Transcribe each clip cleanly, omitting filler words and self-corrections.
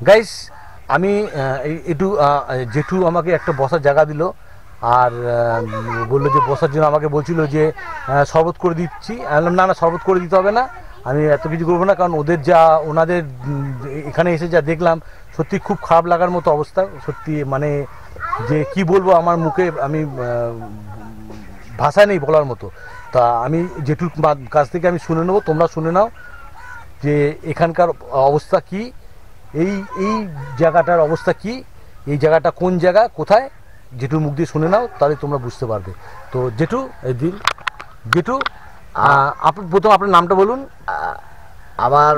Guys আমি একটু জেঠু আমাকে একটা বসার জায়গা দিল আর বললো যে বসার জন্য আমাকে বলছিল যে শরবত করে দিচ্ছি। আমি বললাম না শরবত করে দিতে হবে না, আমি এত কিছু করবো না, কারণ ওদের যা ওনাদের এখানে এসে যা দেখলাম সত্যি খুব খারাপ লাগার মতো অবস্থা। সত্যি মানে যে কি বলবো, আমার মুখে আমি ভাষা নেই বলার মতো। তা আমি জেঠুর কাছ থেকে আমি শুনে নেবো, তোমরা শুনে নাও যে এখানকার অবস্থা কি, এই এই জায়গাটার অবস্থা কি, এই জায়গাটা কোন জায়গা কোথায়, জেঠুর মুখ দিয়ে শুনে নাও, তাহলে তোমরা বুঝতে পারবে। তো জেঠু এই দিন, জেঠু আপনি প্রথম আপনার নামটা বলুন। আমার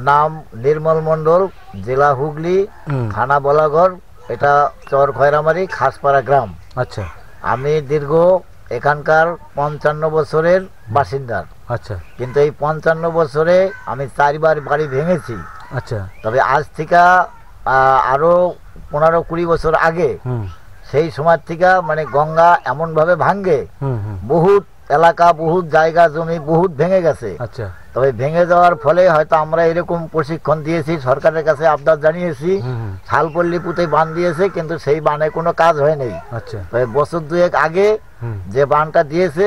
নাম নির্মল মণ্ডল, জেলা হুগলি, থানা বলাগড়, এটা চর খয়রামারি, খাসপাড়া গ্রাম। আচ্ছা। আমি দীর্ঘ এখানকার 55 বছরের বাসিন্দা। আচ্ছা। কিন্তু এই 55 বছরে আমি 4বার বাড়ি ভেঙেছি। আচ্ছা। তবে আজ থেকে আরো 15-20 বছর আগে সেই সময় থেকে মানে গঙ্গা এমনভাবে ভাঙ্গে বহুত এলাকা, বহুত জায়গা জমি বহুত ভেঙে গেছে। আচ্ছা। তবে ভেঙে যাওয়ার ফলে হয়তো আমরা এরকম প্রশিক্ষণ দিয়েছি, সরকারের কাছে আবদার জানিয়েছি, শালপল্লী পুঁতে বান দিয়েছে, কিন্তু সেই বানে কোনো কাজ হয়নি। আচ্ছা। তবে বছর দুয়েক আগে যে বানটা দিয়েছে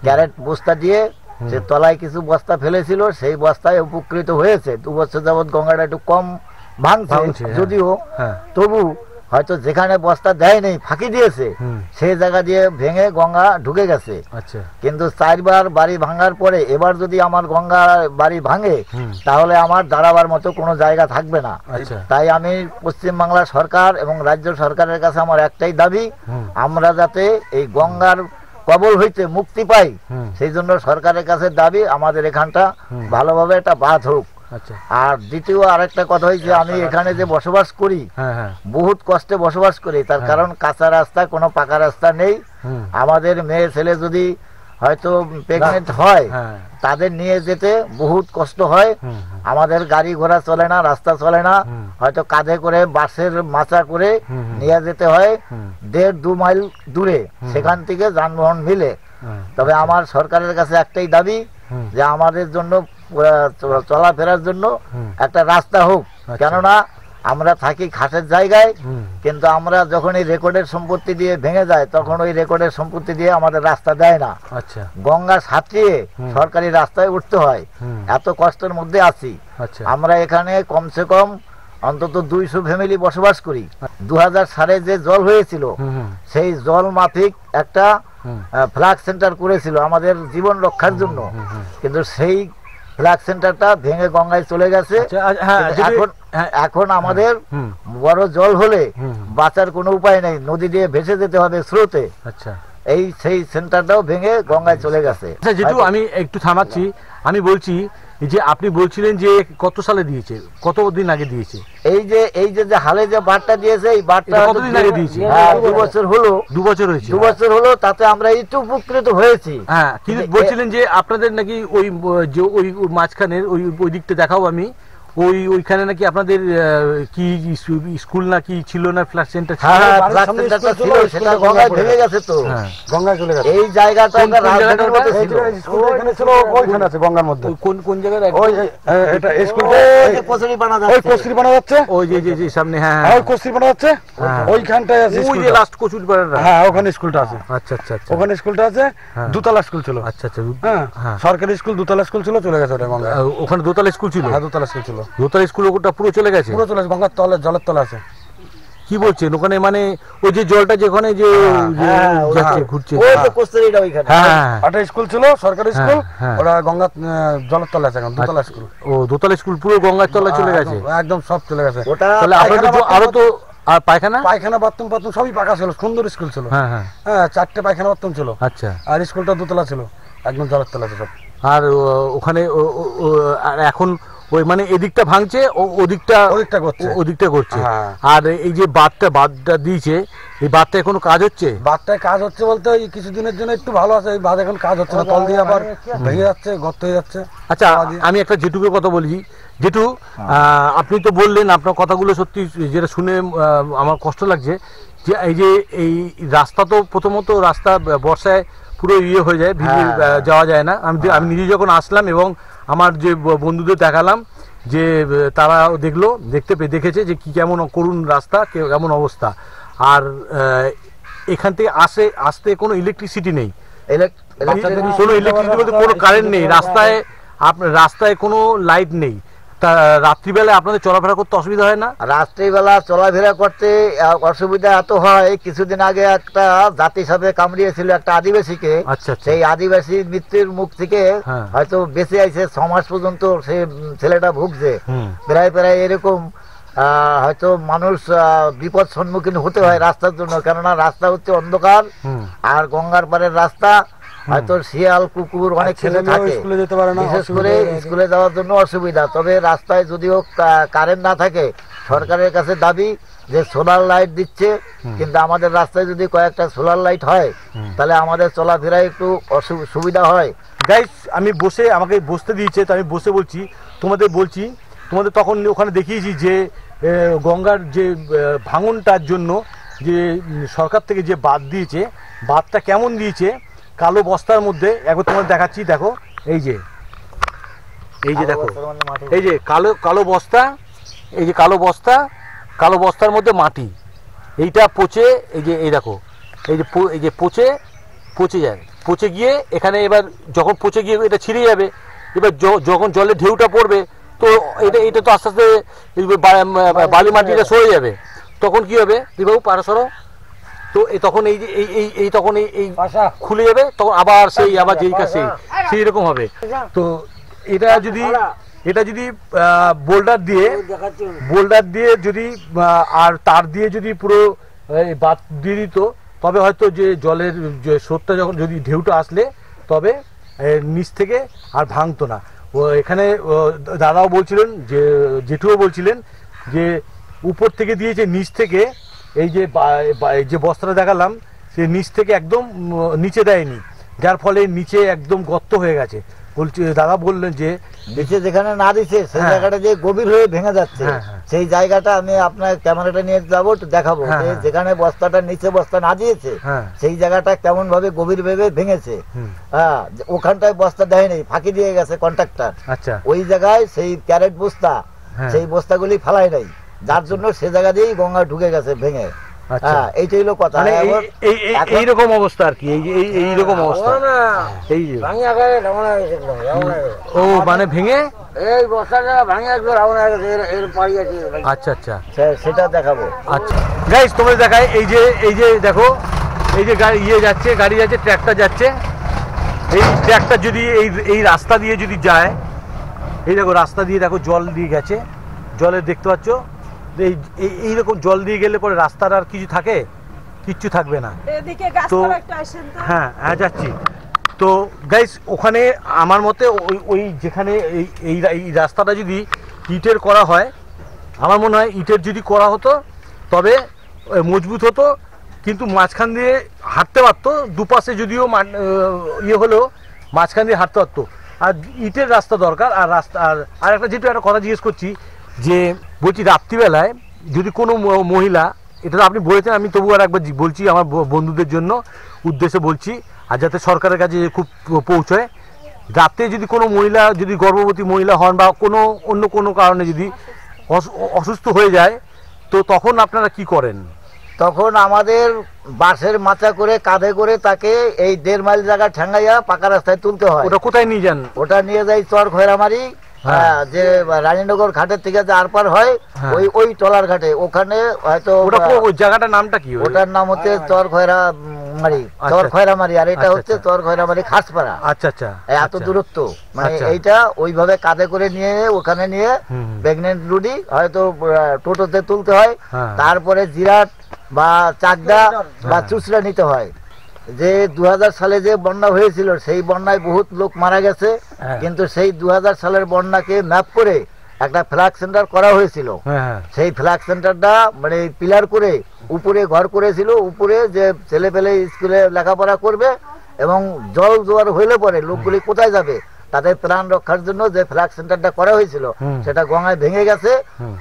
ক্যারেট বস্তা দিয়ে, সে তলায় কিছু বস্তা ফেলেছিল, সেই বস্তায় উপকৃত হয়েছে। 2 বছর যাবৎ গঙ্গাটা একটু কম ভাঙছে, যদিও তবু হয়তো যেখানে বস্তা দেয়নি ফাঁকি দিয়েছে সেই জায়গা দিয়ে ভেঙে গঙ্গা ঢুকে গেছে। আচ্ছা। কিন্তু 4বার বাড়ি ভাঙার পরে এবার যদি আমার গঙ্গা বাড়ি ভাঙে তাহলে আমার দাঁড়াবার মতো কোনো জায়গা থাকবে না। তাই আমি পশ্চিমবাংলা সরকার এবং রাজ্য সরকারের কাছে আমার একটাই দাবি, আমরা যাতে এই গঙ্গার কবল হইতে মুক্তি পাই, সেই জন্য সরকারের কাছে দাবি আমাদের এখানটা ভালোভাবে একটা বাঁধ হোক। আর দ্বিতীয় আরেকটা কথা হয়েছে, আমি এখানে যে বসবাস করি বহুত কষ্টে বসবাস করি, তার কারণ কাঁচা রাস্তা, কোনো পাকা রাস্তা নেই। আমাদের মেয়ে ছেলে যদি হয়তো প্রেগনেন্ট হয় তাদের নিয়ে যেতে বহুত কষ্ট হয়। আমাদের গাড়ি ঘোড়া চলে না, রাস্তা চলে না, হয়তো কাঁধে করে বাসের মাচা করে নিয়ে যেতে হয় 1.5-2 মাইল দূরে, সেখান থেকে যানবাহন মিলে। তবে আমার সরকারের কাছে একটাই দাবি যে আমাদের জন্য চলাফেরার জন্য একটা রাস্তা হোক। কেননা আমরা থাকি খাসের জায়গায়, কিন্তু আমরা যখন এই রেকর্ডের সম্পত্তি দিয়ে ভেঙে যায় তখন ওই রেকর্ডের সম্পত্তি দিয়ে আমাদের রাস্তা দেয় না। আচ্ছা। গঙ্গা সাঁতরিয়ে সরকারি রাস্তায় উঠতে হয়, এত কষ্টের মধ্যে আছি। আমরা এখানে কমসে কম অন্তত 200 ফ্যামিলি বসবাস করি। 2000 সালে যে জল হয়েছিল সেই জল মাফিক একটা ফ্লাড সেন্টার করেছিল আমাদের জীবন রক্ষার জন্য, কিন্তু সেই ফ্লাড সেন্টারটা ভেঙে গঙ্গায় চলে গেছে। এখন আমাদের বড় জল হলে বাঁচার কোনো উপায় নেই, নদী দিয়ে ভেসে যেতে হবে স্রোতে। আচ্ছা। এই সেই সেন্টারটাও ভেঙে গঙ্গায় চলে গেছে। যেটু আমি একটু থামাচ্ছি, আমি বলছি যে আপনি বলছিলেন যে কত সালে দিয়েছে, কতদিন আগে দিয়েছে? এই যে হালে যে বাঁধটা দিয়েছে, এই বাঁধটা কতদিন আগে দিয়েছে? 2 বছর হলো। 2 বছর হয়েছে? 2 বছর হলো, তাতে আমরা একটু উপকৃত হয়েছি। হ্যাঁ, কিন্তু বলছিলেন যে আপনাদের নাকি ওই যে ওই মাঝখানের ওই দিকটা দেখাও আমি, ওইখানে নাকি আপনাদের কি স্কুল না কি ছিল না, ফ্ল্যাট সেন্টার ছিল? ফ্ল্যাট সেন্টারটা ছিল, সেটা গঙ্গায় ভেঙে গেছে। তো গঙ্গায় চলে গেছে। এই জায়গাটা একটা রাজধানীর মতো ছিল। স্কুল এখানে ছিল, ওইখানে আছে গঙ্গার মধ্যে। কোন জায়গায়? ওই এটা স্কুল, ওই যে কচুরি বানা যাচ্ছে, ওই কচুরি বানা যাচ্ছে, ওই যে সামনে। হ্যাঁ, ওই কচুরি বানা যাচ্ছে, ওইখানটায় আছে ওই যে লাস্ট কচুরি বানা। হ্যাঁ, ওখানে স্কুলটা আছে। আচ্ছা আচ্ছা আচ্ছা, ওখানে স্কুলটা আছে। 2তলা স্কুল ছিল। আচ্ছা আচ্ছা। হ্যাঁ, সরকারি স্কুল 2তলা স্কুল ছিল, চলে গেছে ওটা গঙ্গায়। ওখানে 2তলা স্কুল ছিল? হ্যাঁ, 2তলা স্কুল ছিল। 2তলা স্কুল ওটা পুরো চলে গেছে? পুরো চলে গেছে, গঙ্গার তলে, জলের তলে আছে। কি বলছেন? ওখানে মানে ওই যে জলটা যেখানে যে যাচ্ছে ঘুরছে, ওই যে কস্তুরীটা ওইখানে। হ্যাঁ, একটা স্কুল ছিল, সরকারি স্কুল, ওটা গঙ্গা জলের তলে আছে এখন। 2তলা স্কুল। ও, 2তলা স্কুল পুরো গঙ্গার তলে চলে গেছে? একদম সব চলে গেছে। তাহলে আপনাদের আরো তো আর পায়খানা বাথরুম সবই পাকা ছিল, সুন্দর স্কুল ছিল। হ্যাঁ হ্যাঁ, 4টে পায়খানা বাথরুম ছিল। আচ্ছা। আর স্কুলটা 2তলা ছিল, একদম জলের তলা আছে সব। আর ওখানে এখন ওই মানে এদিকটা ভাঙছে, ওদিকটা করছে। আর এই যে বাঁধটা দিয়েছে, এই বাঁধটা কোনো কাজ হচ্ছে? বাঁধটায় কাজ হচ্ছে বলতে ওই কিছুদিনের জন্য একটু ভালো আছে, এই বাঁধ এখন কাজ হচ্ছে না, তল দিয়ে আবার ভেঙে যাচ্ছে, গর্ত হয়ে যাচ্ছে। আচ্ছা, আমি একটা জেঠুকের কথা বলছি। জেঠু, আপনি তো বললেন, আপনার কথাগুলো সত্যি যেটা শুনে আমার কষ্ট লাগছে, যে এই রাস্তা তো প্রথমত রাস্তা বর্ষায় পুরো হয়ে যায়, ভিজে যাওয়া যায় না। আমি নিজে যখন আসলাম এবং আমার যে বন্ধুদের দেখালাম যে তারা দেখলো, দেখেছে যে কি কেমন করুণ রাস্তা, কেমন অবস্থা। আর এখান থেকে আসতে কোনো ইলেকট্রিসিটি নেই, কোনো ইলেকট্রিসিটি বলতে কোনো কারেন্ট নেই, রাস্তায় কোনো লাইট নেই। তা রাত্রিবেলায় আপনাদের চলাফেরা করতে অসুবিধা হয় না? রাত্রিবেলা চলাফেরা করতে অসুবিধা এত হয়, কিছুদিন আগে একটা জাতি সাপে কামড়িয়েছিল একটা আদিবাসীকে। আচ্ছা, সেই আদিবাসী মৃত্যুর মুখ থেকে হয়তো বেঁচে আছে 6 মাস পর্যন্ত সে ছেলেটা ভুগছে। প্রায় এরকম হয়তো মানুষ বিপদ সম্মুখীন হতে হয় রাস্তার জন্য, কেননা রাস্তা হচ্ছে অন্ধকার, আর গঙ্গার পাড়ের রাস্তা, হয়তো শিয়াল কুকুর অনেক ছেলে থাকে, বিশেষ করে স্কুলে যাওয়ার জন্য অসুবিধা। তবে রাস্তায় যদিও কারেন্ট না থাকে, সরকারের কাছে দাবি যে সোলার লাইট দিচ্ছে, কিন্তু আমাদের রাস্তায় যদি কয়েকটা সোলার লাইট হয় তাহলে আমাদের চলাফেরায় একটু সুবিধা হয়। গাইস আমি আমাকে বসতে দিয়েছে, তো আমি বলছি তোমাদের তখন ওখানে দেখিয়েছি যে গঙ্গার যে ভাঙনটার জন্য যে সরকার থেকে যে বাঁধ দিয়েছে, বাঁধটা কেমন দিয়েছে, কালো বস্তার মধ্যে একবার তোমাদের দেখাচ্ছি। দেখো এই যে দেখো, এই যে কালো বস্তা, এই যে কালো বস্তার মধ্যে মাটি, এইটা পচে, এই দেখো এই যে পচে যায়, পচে গিয়ে এখানে এবার যখন পচে গিয়ে এটা ছিঁড়ে যাবে, এবার যখন জলের ঢেউটা পড়বে তো এটা তো আস্তে আস্তে বালি মাটিটা সরে যাবে, তখন কি হবে দিবাবু পারসরো, তো তখন তখন এই খুলে যাবে, তখন আবার যেই কাছে সেই রকম হবে। তো এটা যদি বোল্ডার দিয়ে যদি আর তার দিয়ে যদি পুরো বাদ দিয়ে দিত, তবে হয়তো যে জলের যে স্রোতটা যখন যদি ঢেউটা আসলে তবে নিচ থেকে আর ভাঙতো না। এখানে দাদাও বলছিলেন, যে জেঠুও বলছিলেন যে উপর থেকে দিয়েছে, নিচ থেকে এই যে বস্তাটা দেখালাম সে নিচ থেকে একদম নিচে দেয়নি, যার ফলে নিচে একদম গর্ত হয়ে গেছে। দাদা বললেন যে নিচে যেখানে না দিচ্ছে সেই জায়গাটা যে গভীর হয়ে ভেঙে যাচ্ছে, সেই জায়গাটা আমি আপনার ক্যামেরাটা নিয়ে যাবো, দেখাবো যেখানে বস্তাটা নিচে বস্তা না দিয়েছে সেই জায়গাটা কেমন ভাবে গভীর ভাবে ভেঙেছে। ওখানটায় বস্তা দেয়নি, ফাঁকি দিয়ে গেছে কন্ট্রাক্টর। আচ্ছা, ওই জায়গায় সেই ক্যারেট বস্তা, সেই বস্তাগুলি ফেলাই নাই, যার জন্য সে জায়গা দিয়েই গঙ্গা ঢুকে গেছে ভেঙে। এইটাই হলো কথা, এইরকম অবস্থা আর কি, এইরকম অবস্থা। ও মানে ভেঙে এই বস্তাটা ভাঙে একদম রাউন্ড হয়ে গেছে, এর পাড়ি আছে। আচ্ছা, সেটা দেখাবো। আচ্ছা গাইস তোমরা দেখায়, এই যে দেখো, এই যে গাড়ি যাচ্ছে, ট্র্যাক্টর যাচ্ছে, এই ট্র্যাক্টর যদি এই রাস্তা দিয়ে যদি যায়, এই দেখো রাস্তা দিয়ে দেখো জল দিয়ে গেছে, জলের দেখতে পাচ্ছ, এইরকম জল দিয়ে গেলে পরে রাস্তার আর কিছু থাকে, কিচ্ছু থাকবে না। তো হ্যাঁ যাচ্ছি। তো গাইস ওখানে আমার মতে ওই যেখানে এই রাস্তাটা যদি ইটের করা হয়, আমার মনে হয় ইটের যদি করা হতো তবে মজবুত হতো, কিন্তু মাঝখান দিয়ে হাঁটতে পারতো, দুপাশে যদিও হলেও মাঝখান দিয়ে হাঁটতে পারতো। আর ইটের রাস্তা দরকার। আর একটা যেটা একটা কথা জিজ্ঞেস করছি, যে বলছি রাত্রিবেলায় যদি কোনো মহিলা, এটা তো আপনি বলেছেন, আমি তবু আর একবার বলছি আমার বন্ধুদের জন্য উদ্দেশ্যে বলছি, আর যাতে সরকারের কাছে খুব পৌঁছয়, রাতে যদি কোনো মহিলা, যদি গর্ভবতী মহিলা হন বা অন্য কোনো কারণে যদি অসুস্থ হয়ে যায়, তো তখন আপনারা কি করেন? তখন আমাদের বাসের মাচা করে কাঁধে করে তাকে এই 1.5 মাইল জায়গা ঠেঙ্গাইয়া পাকা রাস্তায় তুলতে হয়। ওটা কোথায় নিয়ে যান? ওটা নিয়ে যাই চর খয়রামারি, যে রানীনগর ঘাটের থেকে যে আরপার হয় ওই টলার ঘাটে, ওখানে হয়তো ওই জায়গাটার নামটা কি? ওটার নাম হচ্ছে চর খয়রামারি, আর এটা হচ্ছে চর খয়রামারি খাসপাড়া। আচ্ছা, এত দূরত্ব, মানে এইটা ওইভাবে কাঁধে করে নিয়ে ওখানে নিয়ে প্রেগনেন্ট রুডি হয়তো টোটোতে তুলতে হয়, তারপরে জিরাট বা চাকদা বা চুচড়া নিতে হয়। যে 2000 সালে যে বন্যা হয়েছিল, সেই বন্যায় বহুত লোক মারা গেছে, কিন্তু সেই 2000 সালের বন্যাকে ম্যাপ করে একটা ফ্ল্যাগ সেন্টার করা হয়েছিল। সেই ফ্ল্যাগ সেন্টারটা মানে পিলার করে উপরে ঘর করেছিল, উপরে যে ছেলে পেলে স্কুলে লেখাপড়া করবে এবং জল জোয়ার হইলে পরে লোকগুলি কোথায় যাবে, তাদের প্রাণ রক্ষার জন্য যে ফ্ল্যাগ সেন্টারটা করা হয়েছিল সেটা গঙ্গায় ভেঙে গেছে।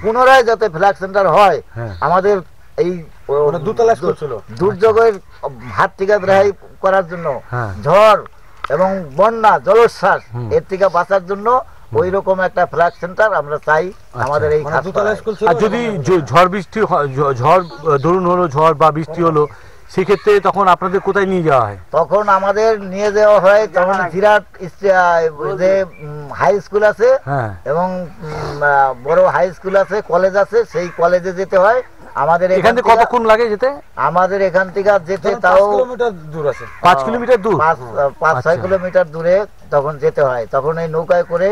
পুনরায় যাতে ফ্ল্যাগ সেন্টার হয়, আমাদের এই দুর্যোগের হাত থেকে রেহাই করার জন্য, ঝড় এবং বন্যা জলোচ্ছ্বাস এর থেকে বাঁচার জন্য ওই রকম একটা ফ্ল্যাগ সেন্টার আমরা চাই আমাদের এই মানে দুতলা স্কুল ছিল, আর যদি ঝড় বৃষ্টি ঝড় ধরুন হলো, ঝড় বা বৃষ্টি হলো, সেক্ষেত্রে তখন আপনাদের কোথায় নিয়ে যাওয়া হয়? তখন আমাদের নিয়ে যাওয়া হয় তখন জিরাট যে হাই স্কুল আছে হ্যাঁ এবং বড় হাই স্কুল আছে, কলেজ আছে, সেই কলেজে যেতে হয়। আমাদের এখান থেকে কতক্ষণ লাগে যেতে? আমাদের এখান থেকে যেতে ধরুন তাও 5 কিলোমিটার দূর আছে। 5 কিলোমিটার দূর? 5-6 আচ্ছা। কিলোমিটার দূরে তখন যেতে হয়। তখন এই নৌকায় করে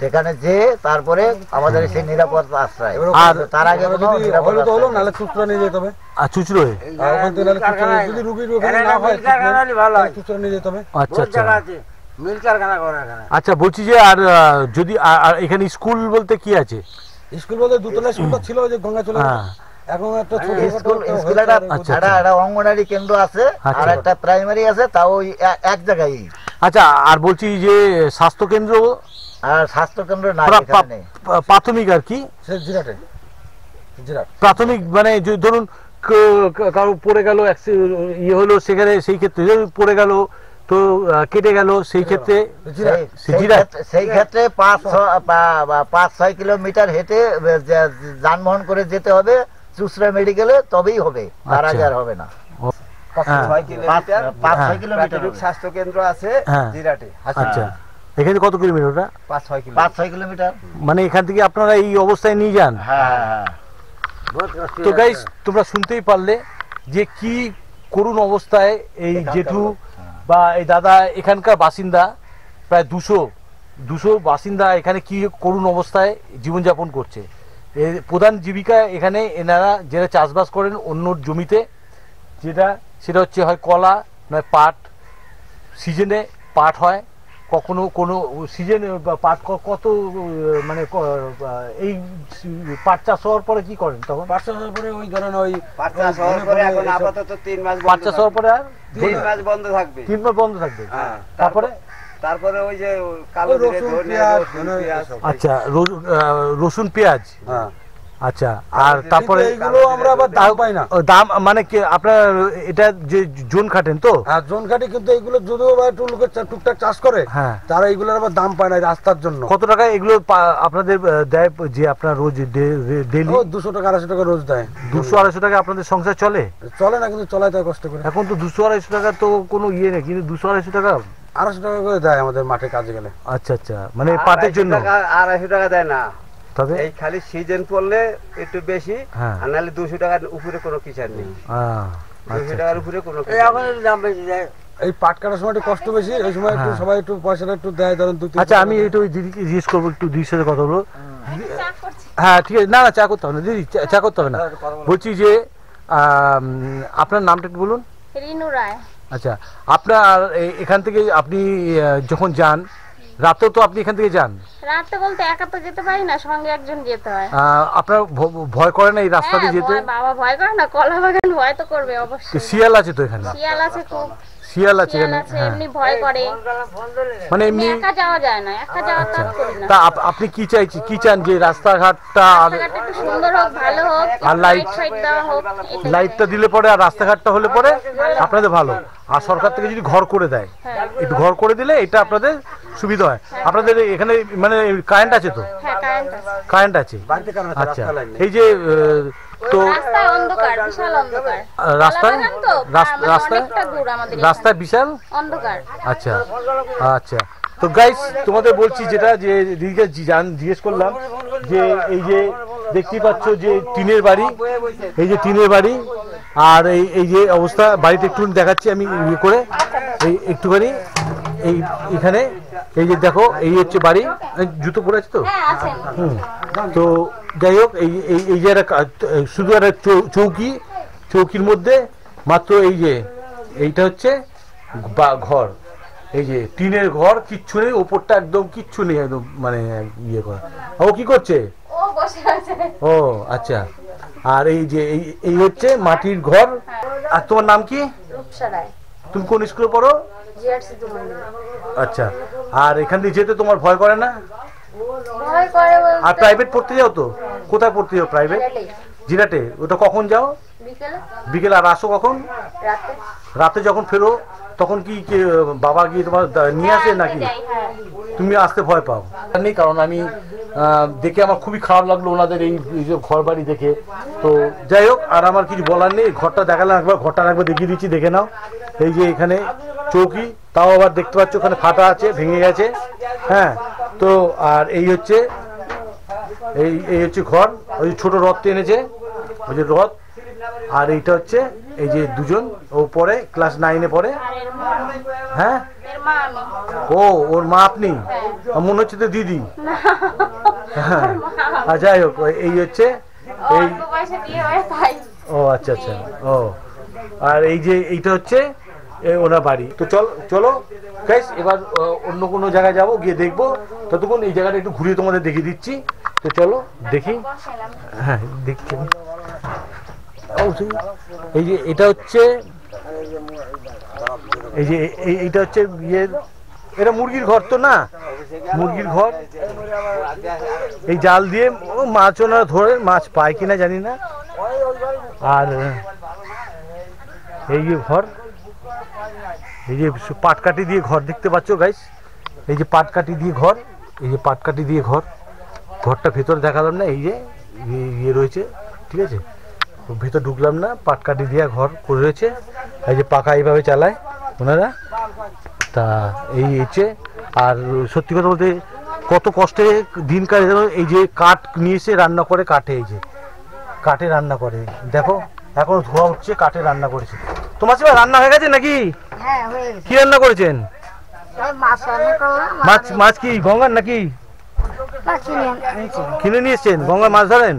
সেখানে যেয়ে তারপরে আমাদের সেই নিরাপদ আশ্রয়। আর তার আগে কোনো যদি নিরাপদ হলো তো হলো, আশ্রয় নাহলে চুচড়া নিয়ে যেতে হবে। আর চুচড়োয়? আর ওখান থেকে নাহলে চুচড়া, যদি রুগীর ওখানে না হয় চুচড়া নিয়ে যেতে হবে। আচ্ছা আচ্ছা আচ্ছা, বলছি যে আর যদি আর এখানে স্কুল বলতে কি আছে? স্কুল বলতে দুতলা স্কুলটা ছিল, ওই যে গঙ্গা চলে গেছে। হ্যাঁ এখন একটা ছোট স্কুল একটা অঙ্গনারী কেন্দ্র আছে আর আচ্ছা। একটা প্রাইমারি আছে, তাও ওই এক জায়গায়। আচ্ছা, আর বলছি যে স্বাস্থ্য কেন্দ্র আর স্বাস্থ্য কেন্দ্র না এখানে নেই। প্রাথমিক আর কি, সে জিরাটে, জিরাট প্রাথমিক মানে ধরুন কারো পড়ে গেল, ইয়ে হলো, সেখানে সেই ক্ষেত্রে ধরুন পড়ে গেল তো কেটে গেল, সেই ক্ষেত্রে সেই ক্ষেত্রে 5-6 কিলোমিটার হেঁটে যানবাহন করে যেতে হবে চুচড়া মেডিকেলে, তবেই হবে, তার আগে আর হবে না। 5-6 কিলোমিটার স্বাস্থ্য কেন্দ্র আছে হ্যাঁ। জিরাটে। আচ্ছা, এখানে কত কিলোমিটার ওটা? 5-6 কিলোমিটার। মানে এখান থেকে আপনারা এই অবস্থায় নিয়ে যান? হ্যাঁ হ্যাঁ। তো গাইস, তোমরা শুনতেই পারলে যে কি করুণ অবস্থায় এই জেঠু বা এই দাদা, এখানকার বাসিন্দা প্রায় 200 বাসিন্দা এখানে কি করুণ অবস্থায় জীবনযাপন করছে। এর প্রধান জীবিকা এখানে এনারা যেটা চাষবাস করেন অন্য জমিতে, সেটা হচ্ছে হয় কলা নয় পাট। সিজনে পাট হয়, কখনো কোনো সিজনে পাট কত মানে এই পাট চাষ হওয়ার পরে কি করেন তখন? পাঁচ বছর পরে ওই ধরেন ওই পাট চাষ হওয়ার পরে এখন আপাতত 3 মাস পাট চাষ হওয়ার পরে আর 3 মাস বন্ধ থাকবে। 3 মাস বন্ধ থাকবে। হ্যাঁ, তারপরে ওই যে কালো ওই জিরে, রসুন, ধনে, পেঁয়াজ, রসুন, ধনে, পেঁয়াজ। এসব। আচ্ছা, রসুন পেঁয়াজ। হ্যাঁ, আচ্ছা, আর তারপরে এইগুলো আমরা আবার দাম পাই না। দাম মানে কি আপনার এটা যে জোন খাটেন তো? আর জন কাটি, কিন্তু এইগুলো যদিও বা একটু লোকের টুকটাক চাষ করে, হ্যাঁ, তারা এইগুলোর আবার দাম পায় না রাস্তার জন্য। কত টাকা এগুলো আপনাদের দেয় যে আপনার রোজ ডেলি? 200 টাকা 250 টাকা রোজ দেয়। 200-250 টাকা আপনাদের সংসার চলে? চলে না, কিন্তু চলায় তাই কষ্ট করে। এখন তো 200-250 টাকা তো কোনো ইয়ে নেই, কিন্তু 200-250 টাকা 250 টাকা করে দেয় আমাদের মাঠে কাজে গেলে। আচ্ছা আচ্ছা, মানে পাটের জন্য? 250 টাকা দেয় না, তবে এই খালি সিজন পড়লে একটু বেশি, হ্যাঁ। আর নাহলে 200 টাকার উপরে কোনো কিচার নেই। 200 টাকার উপরে কোনো এই পাট কাটার সময় একটু কষ্ট বেশি, ওই সময় একটু হ্যাঁ। সবাই একটু পয়সাটা একটু দেয়, ধরেন 2-3 আচ্ছা, আমি একটু ওই দিদিকে জিজ্ঞেস করবো, একটু দিদির সাথে কথা বলবো। হ্যাঁ ঠিক আছে, না না চা করতে হবে না দিদি, চা করতে হবে না। বলছি যে আপনার নামটা একটু বলুন। রিনু রায়। আচ্ছা, আপনার এখান থেকে আপনি যখন যান, রাতেও তো আপনি এখান থেকে যান? রাতে বলতে একা তো যেতে পারি না, সঙ্গে একজন যেতে হয়। আপনার ভয় করে না এই রাস্তা দিয়ে যেতে? বাবা ভয় করে না, কলা বাগান ভয় তো করবে অবশ্যই। শিয়াল আছে তো এখানে? শিয়াল আছে, খুব শিয়াল আছে শিয়াল এখানে, আছে, হ্যাঁ। এমনি ভয় করে, মানে এমনি একা যাওয়া যায় না, একা যাওয়া তো করি না। তা আপনি কি চান যে রাস্তাঘাটটা রাস্তাঘাটটা একটু সুন্দর হোক, ভালো হোক, আর লাইট দেওয়া হোক, এটাই। লাইটটা দিলে পরে আর রাস্তাঘাটটা হলে পরে আপনাদের ভালো। আর সরকার থেকে যদি ঘর করে দেয়, হ্যাঁ। একটু ঘর করে দিলে এটা আপনাদের সুবিধা হয়। আপনাদের এখানে মানে কারেন্ট আছে তো? হ্যাঁ, কারেন্ট আছে। কারেন্ট আছে। আচ্ছা, এই যে তো রাস্তায় অন্ধকার, বিশাল অন্ধকার। রাস্তায় কলা বাগান তো, রাস্তায় অনেকটা দূর আমাদের এখান রাস্তায় বিশাল অন্ধকার। আচ্ছা আচ্ছা। তো গাইস, তোমাদের বলছি যেটা যে দিদিকে জিজ্ঞেস করলাম যে এই যে দেখতেই পাচ্ছ যে টিনের বাড়ি, এই যে টিনের বাড়ি, আর এই যে অবস্থা বাড়িতে একটু দেখাচ্ছি আমি ইয়ে করে, এই একটুখানি এই এখানে এই যে দেখো, এই হচ্ছে বাড়ি। জুতো পরে আছে তো? হ্যাঁ, আছে। তো যাই হোক, এই যে শুধু একটা চৌকির মধ্যে মাত্র এই যে এইটা হচ্ছে ঘর, এই যে টিনের ঘর, কিচ্ছু নেই, ওপরটা একদম কিচ্ছু নেই, একদম মানে ইয়ে করা। ও কি করছে? ও বসে আছে। ও আচ্ছা। আর এই যে এই হচ্ছে মাটির ঘর। আর তোমার নাম কি? রূপসা রায়। তুমি কোন স্কুলে পড়ো? জিআরসি দুমন্ডি। আচ্ছা, আর এখান দিয়ে যেতে তোমার ভয় করে না? ভয় করে বলতে আর প্রাইভেট পড়তে যাও তো? কোথায় পড়তে যাও প্রাইভেট? জিরাটে। ওটা কখন যাও? বিকেলে। বিকেলে। আর আসো কখন? রাতে। রাতে যখন ফেরো তখন কি বাবা গিয়ে তোমার নিয়ে আসে নাকি যাই, হ্যাঁ। তুমি আসতে ভয় পাও? নেই, কারণ আমি দেখে আমার খুবই খারাপ লাগলো ওনাদের এই যে ঘর বাড়ি দেখে। তো যাই হোক, আর আমার কিছু বলার নেই। ঘরটা দেখালাম একবার, ঘরটা একবার দেখিয়ে দিচ্ছি, দেখে নাও। এই যে এখানে চৌকি, তাও আবার দেখতে পাচ্ছ ওখানে ফাটা আছে, ভেঙে গেছে। হ্যাঁ, তো আর এই হচ্ছে এই হচ্ছে ঘর। ওই ছোট রথ এনেছে, ওই যে রথ। আর এইটা হচ্ছে এই যে দুজন, ও পড়ে ক্লাস 9-এ পড়ে। হ্যাঁ, এর মা আমি। ও ওর মা আপনি? মনে হচ্ছে তো দিদি। হ্যাঁ, আর যাই হোক, এই হচ্ছে এই। অল্প বয়সে বিয়ে হয়ে তাই। ও আচ্ছা আচ্ছা, ও। আর এই যে এইটা হচ্ছে ওনার বাড়ি। তো চলো গাইস, এবার অন্য কোনো জায়গায় যাবো, গিয়ে দেখবো। ততক্ষণ এই জায়গাটা একটু ঘুরিয়ে তোমাদের দেখিয়ে দিচ্ছি। তো চলো দেখি। হ্যাঁ, দেখছি। এই যে এটা হচ্ছে, এই যে এইটা হচ্ছে ইয়ের, এটা মুরগির ঘর তো না? মুরগির ঘর। এই জাল দিয়ে মাছ ওনারা ধরে, মাছ পায় কিনা জানি না। আর এই যে ঘর, এই যে পাটকাঠি দিয়ে ঘর দেখতে পাচ্ছ গাইস। এই যে পাটকাঠি দিয়ে ঘর, এই যে পাটকাঠি দিয়ে ঘর। ঘরটা ভেতরে দেখালাম না, এই যে ইয়ে রয়েছে, ঠিক আছে? ভেতর ঢুকলাম না, পাটকাঠি দিয়ে ঘর করে রয়েছে। এই যে পাখা এইভাবে চালায় ওনারা। তা এই হচ্ছে। আর সত্যি কথা বলতে কত কষ্টে দিন কাটে। এই যে কাঠ নিয়ে এসে রান্না করে, কাঠে, এই যে কাঠে রান্না করে। দেখো এখন ধোয়া উঠছে, কাঠে রান্না করেছে। তোমার সে রান্না হয়ে গেছে নাকি? কি রান্না করেছেন? মাছ কি গঙ্গার নাকি? কিনে নিয়ে এসছেন? গঙ্গার মাছ ধরেন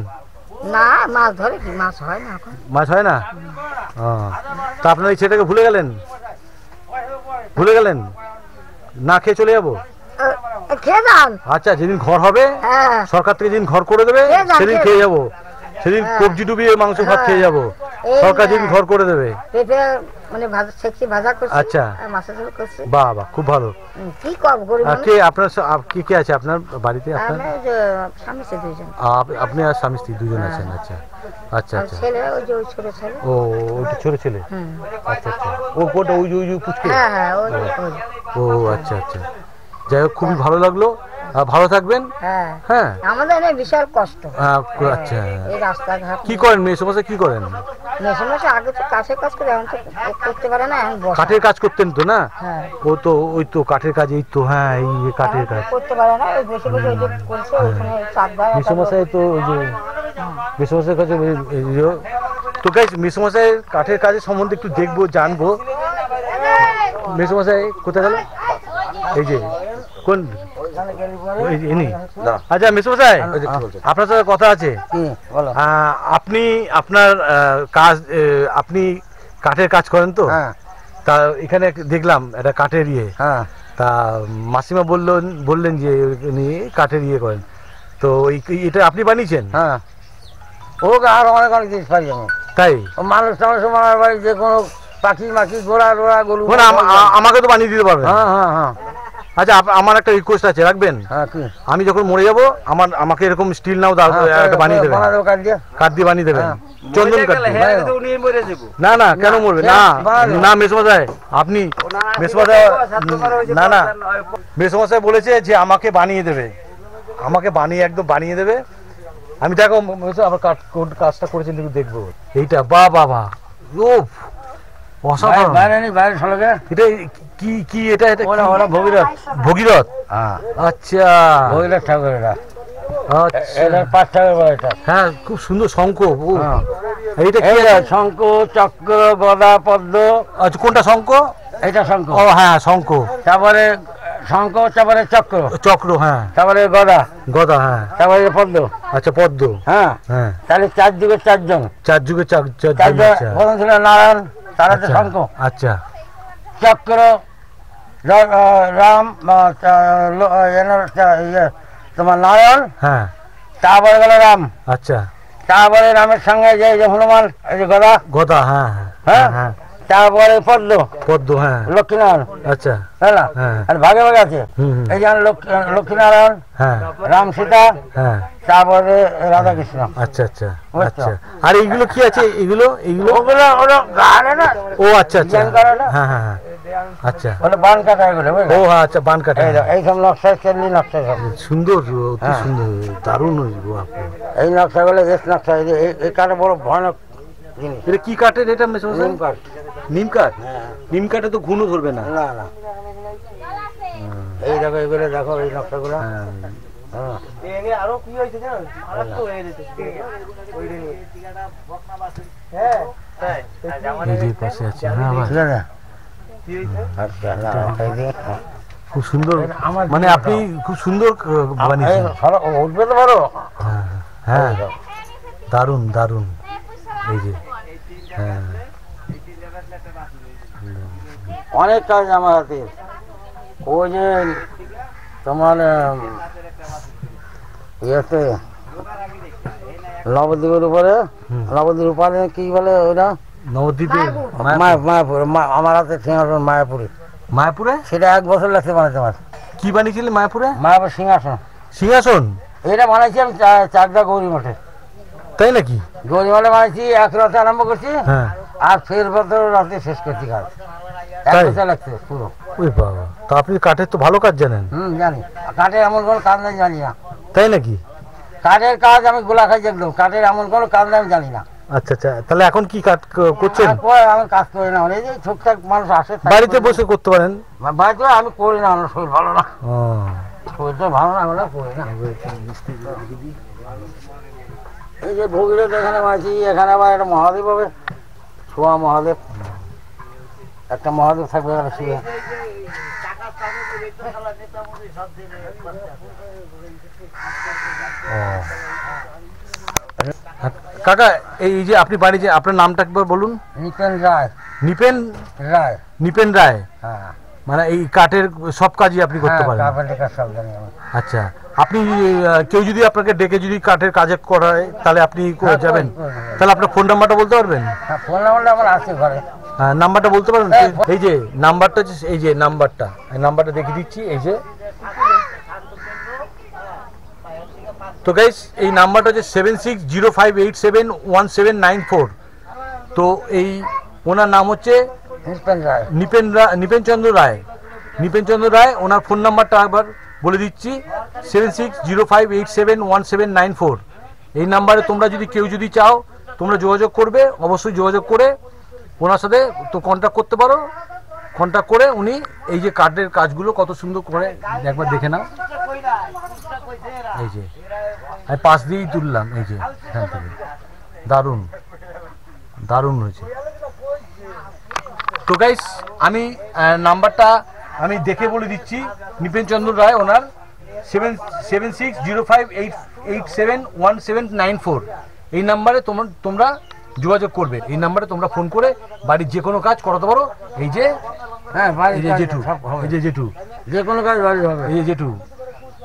না? মাছ ধরে কি? মাছ হয় না এখন। মাছ হয় না? তা আপনার এই ছেলেটাকে ভুলে গেলেন? ভুলে গেলেন? না খেয়ে চলে যাবো? খেয়ে যান। আচ্ছা, যেদিন ঘর হবে, সরকার থেকে যেদিন ঘর করে দেবে, সেদিন খেয়ে যাবো। সেদিন কবজি ডুবিয়ে মাংস ভাত খেয়ে যাবো। সরকার যেদিন ঘর করে দেবে। পেঁপে মানে ভাজা করছি। আচ্ছা, মাছের ঝোল করছি। বাহ বাহ, খুব ভালো। কি কম গরিব মানুষ। কে আপনার কে আছে আপনার বাড়িতে? আপনার স্বামী স্ত্রী দুইজন। আপনি আর স্বামী স্ত্রী দুজন আছেন? আচ্ছা আচ্ছা আচ্ছা। ছেলে ওই যে ওই ছোট ছেলে। ও, ওইটা ছোট ছেলে। আচ্ছা আচ্ছা। ও কোটা ওই যে পুচকে? হ্যাঁ, ও আচ্ছা আচ্ছা। যাই হোক, খুবই ভালো লাগলো। ভালো থাকবেন। হ্যাঁ, আমাদের এখানে বিশাল কষ্ট। আচ্ছা, এই রাস্তাঘাট। কি করেন মেয়ে সমস্যা? কি করেন? মেশে আগে তো কাঠের কাজ করে, এখন তো করতে পারে না। এখন কাঠের কাজ করতেন তো না? হ্যাঁ, ও তো ওই তো কাঠের কাজ, এই তো। হ্যাঁ, এই কাঠের কাজ করতে পারে না। ওই বসে বসে ওই যে করছে, ওখানে চাকদা মেসমশাই তো ওই যে মেসমশাইয়ের কাছে। তো গাইস, মেসমশাইয়ের কাঠের কাজের সম্বন্ধে একটু দেখবো, জানবো। মেসমশাই কোথায় গেল? এই যে কোন? আচ্ছা মেসমশাই, আপনার সাথে কথা আছে। আপনি আপনার কাজ, আপনি কাঠের কাজ করেন তো? তা এখানে দেখলাম একটা কাঠের ইয়ে। তা মাসিমা বললেন যে উনি কাঠের ইয়ে করেন। তো এটা আপনি বানিয়েছেন? হ্যাঁ, ও আর অনেক অনেক জিনিস পারি আমি। তাই? মানুষ মারার বাড়ি যে কোনো পাখি মাখি ঘোড়া টোড়া গরু। আমাকে তো বানিয়ে দিতে পারবেন? হ্যাঁ হ্যাঁ হ্যাঁ। আচ্ছা, আমার একটা রিকোয়েস্ট আছে, রাখবেন? আমি যখন মরে যাবো, আমাকে এরকম স্টিল নাও বানিয়ে দেবেন। কাঠ দিয়ে বানিয়ে দেবেন, চন্দন কাঠ। না না, কেন মরবে না? না মেসমশাই, আপনি মেসমশাই, না না, মেসমশাই বলেছে যে আমাকে বানিয়ে দেবে, আমাকে বানিয়ে একদম বানিয়ে দেবে। আমি দেখো আমার কাজটা করেছেন, দেখবো এইটা। বাহ বাহ বাহ, ও অসাধারণ। এটা কি কি? এটা ভগীরথ। ভগীরথ, আচ্ছা, ভগীরথ ঠাকুর। হ্যাঁ, খুব সুন্দর শঙ্খ। এইটা কি? শঙ্খ, চক্র, গদা, পদ্ম। আচ্ছা, কোনটা শঙ্খ? এটা শঙ্খ। ও হ্যাঁ, শঙ্খ। তারপরে শঙ্খ, তারপরে চক্র। চক্র, হ্যাঁ। তারপরে গদা। গদা, হ্যাঁ। তারপরে পদ্ম। আচ্ছা, পদ্ম, হ্যাঁ হ্যাঁ। তাহলে 4 যুগের 4 জন। 4 যুগে 4 জন। প্রথম ছিল নারায়ণ, তার হচ্ছে শঙ্খ। আচ্ছা, চক্র, রাম, তোমার নারায়ণ। হ্যাঁ। তারপরে গেল রাম। আচ্ছা, তারপরে রামের সঙ্গে যে হনুমান, এই যে গদা। গদা, হ্যাঁ হ্যাঁ হ্যাঁ। তারপরে পদ্ম। পদ্ম, হ্যাঁ। লক্ষ্মীনারায়ণ। আচ্ছা, হ্যাঁ, আর ভাগে ভাগে আছে। এই যেমন লক্ষ্মীনারায়ণ, হ্যাঁ। রাম সীতা, হ্যাঁ। তারপরে রাধাকৃষ্ণ। আচ্ছা আচ্ছা আচ্ছা। আর এইগুলো কি আছে? এগুলো ওগুলো গানে না। ও আচ্ছা আচ্ছা, হ্যাঁ হ্যাঁ হ্যাঁ। আচ্ছা বলে বান কাটা এগুলো ও হ্যাঁ আচ্ছা বান কাটা এইসব নকশা কেমনি নকশা সব সুন্দর অতি সুন্দর দারুণ হইব আপনি এই নকশাগুলো বেশ নকশা এই কাঠে বড় ভয়ানক জিনিস এটা কি কাঠের এটা নিম কাঠ নিম কাঠ নিম কাঠে তো ঘুনো ধরবে না না না এই দেখো এগুলো দেখো এই নকশাগুলো হ্যাঁ আরো কি হয়েছে জানো মারাত্মক হয়ে যেত ওইটা নিয়ে হ্যাঁ এই যে পাশে আছে হ্যাঁ ভাই ঠিক আছে কি হয়েছে আচ্ছা না এই যে খুব সুন্দর মানে আপনি খুব সুন্দর বানিয়েছেন উঠবে তো পারো হ্যাঁ দারুণ দারুণ এই যে হ্যাঁ অনেক কাজ আমার হাতে ওই যে তোমার ইয়েতে নবদ্বীপের উপরে নবদ্বীপ উপরে কি বলে ওটা নবদ্বীপে মায়াপুর আমার হাতে সিংহাসন মায়াপুরে মায়াপুরে সেটা 1 বছর লাগছে বানাতে আমার কি বানিয়েছিলেন মায়াপুরে মায়াপুর সিংহাসন সিংহাসন এটা বানাইছি আমি চাকদা গৌরী মঠে তাই নাকি গৌরী মঠে বানাইছি 1 রাতে আরম্ভ করছি হ্যাঁ আর ফের বছর রাতে শেষ করছি কাজ 1 তাই? বছর লাগছে পুরো ওই বাবা তা আপনি কাঠের তো ভালো কাজ জানেন জানি কাঠের এমন কোনো কাজ নাই জানি না তাই নাকি কাঠের কাজ আমি গোলা খাই দেখলাম কাঠের এমন কোনো কাজ আমি জানি না আচ্ছা আচ্ছা তাহলে এখন কি কাজ করছেন তারপরে আমি কাজ করি না এই যে টুকটাক মানুষ আসে তাই বাড়িতে করি। বসে করতে পারেন বাড়িতে আমি করি না আমার শরীর ভালো না ও শরীরটা ভালো না আমরা করি না এই যে ভগীরথ এখানে আছি এখানে আবার একটা মহাদেব হবে ছোয়া মহাদেব একটা মহাদেব থাকবে এখানে শুয়ে কাকা এই যে আপনি বাড়ি যে আপনার নামটা একবার বলুন নিপেন রায় নিপেন রায় নিপেন রায় হ্যাঁ মানে এই কাঠের সব কাজই আপনি করতে পারেন কার্পেন্টার কাজ সব জানি আমি আচ্ছা আপনি কেউ যদি আপনাকে ডেকে যদি কাঠের কাজে করায় তাহলে আপনি যাবেন করি। তাহলে আপনার ফোন নাম্বারটা বলতে পারবেন হ্যাঁ ফোন নাম্বারটা আমার আছে ঘরে হ্যাঁ নাম্বারটা বলতে পারবেন হ্যাঁ, এই যে নাম্বারটা হচ্ছে এই যে নাম্বারটা এই নাম্বারটা দেখিয়ে দিচ্ছি এই যে তো গাইস এই নাম্বারটা হচ্ছে 7605871794 তো এই ওনার নাম হচ্ছে নিপেন রায় নিপেন চন্দ্র রায় ওনার ফোন নাম্বারটা একবার বলে দিচ্ছি 7605871794 এই নাম্বারে তোমরা যদি কেউ যদি চাও তোমরা যোগাযোগ করবে অবশ্যই যোগাযোগ করে ওনার সাথে তো কন্ট্যাক্ট করতে পারো কন্ট্যাক্ট করে উনি এই যে কার্ডের কাজগুলো কত সুন্দর করে একবার দেখে নাও এই যে আমি পাশ দিয়েই তুললাম এই যে এখান থেকে দারুণ দারুণ হয়েছে তো গাইস আমি নাম্বারটা আমি দেখে বলে দিচ্ছি নিপেন চন্দ্র রায় ওনার 7605871794 এই নাম্বারে তোমরা যোগাযোগ করবে এই নাম্বারে তোমরা ফোন করে বাড়ির যে কোনো কাজ করাতে পারো এই যে হ্যাঁ বাড়ির এই যে কাজ জেঠু সব হবে। এই যে জেঠু যে কোনো কাজ বাড়ির হবে এই যে জেঠু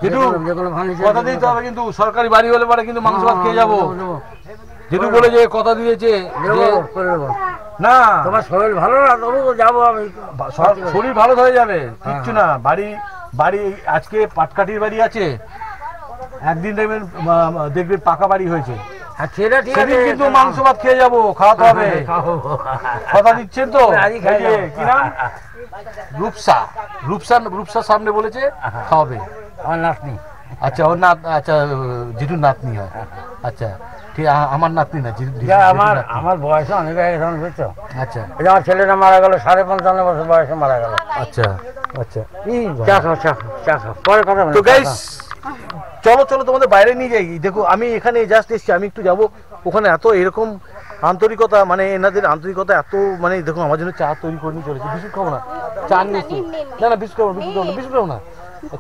জেঠু যে কোনো ফার্নিচার কথা দিতে হবে কিন্তু সরকারি বাড়ি হলে পরে কিন্তু মাংস ভাত খেয়ে যাবো দেবো। জেঠু বলে যে কথা দিয়েছে যে দেবো, করে দেবো। না তোমার শরীর ভালো না তবু যাবো আমি শরীর ভালো হয়ে যাবে কিচ্ছু না বাড়ি বাড়ি আজকে পাটকাঠির বাড়ি আছে একদিন দেখবেন পাকা বাড়ি হয়েছে আর সেটা ঠিক আছে সেদিন কিন্তু মাংস ভাত খেয়ে যাবো খাওয়াতে হবে কথা দিচ্ছেন তো আজই খাই এই যে, কি নাম রূপসা সামনে বলেছে খাওয়াবে আমার নাতনি আচ্ছা ওর আচ্ছা জিটুর নাতনি হয় আচ্ছা ঠিক আমার নাতনি না জিটুর আমার নাতনি। আমার বয়স অনেক হয়ে গেছে বুঝছো আচ্ছা এই যে আমার ছেলেটা মারা গেল 55 বছর বয়সে মারা গেল আচ্ছা আচ্ছা চা খাও চা খাও চা খাও পরে কথা বলবো, তো চা গাইস খাও। চলো তোমাদের বাইরে নিয়ে যাই দেখো আমি এখানে জাস্ট এসেছি আমি একটু যাব ওখানে এত এরকম আন্তরিকতা মানে এনাদের আন্তরিকতা এত মানে দেখো আমার জন্য চা তৈরি করে নিয়ে চলেছে বিস্কুট খাবো না চা নিয়ে এসছি না না বিস্কুট খাবো বিস্কুট খাবো না